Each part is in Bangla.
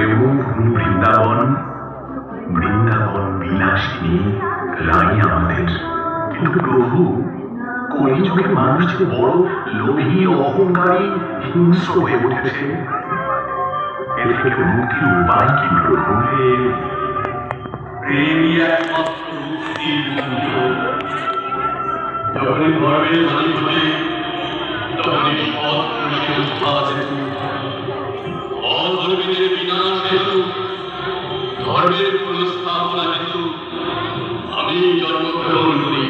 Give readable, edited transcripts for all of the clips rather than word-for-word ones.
প্রেমভূমি বৃন্দাবন, বৃন্দাবন বিলাসিনী রানী আমাদের। কিন্তু প্রভু, কলিযুগের মানুষ যে বড় লোভী, অহংকারী, হিংস্র হয়ে উঠেছে। এ থেকে মুক্তির উপায় কি প্রভু? প্রেমই একমাত্র মুক্তির মন্ত্র। যখন ধর্মের হানি ঘটে, তখন সৎপুরুষের উদ্ধার হেতু, অধর্মীদের বিনাশ হেতু, ধর্মের পুনঃস্থাপনা হেতু আমি জন্মগ্রহণ করি।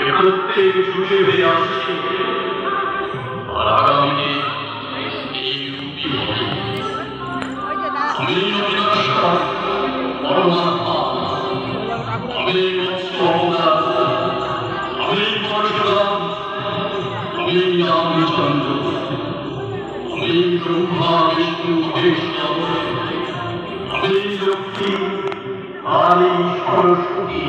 এ প্রত্যেক যুগে হয়ে আসছে, আর আগামীতে এই রূপই হবে। আমি অবিনাশী পরমাত্মা, আমি মৎস্য অবতার, আমি পরশুরাম, আমি রামচন্দ্র, আমি ব্রহ্মা বিষ্ণু মহেশ্বর, আমি লক্ষ্মী, কালী, সরস্বতী।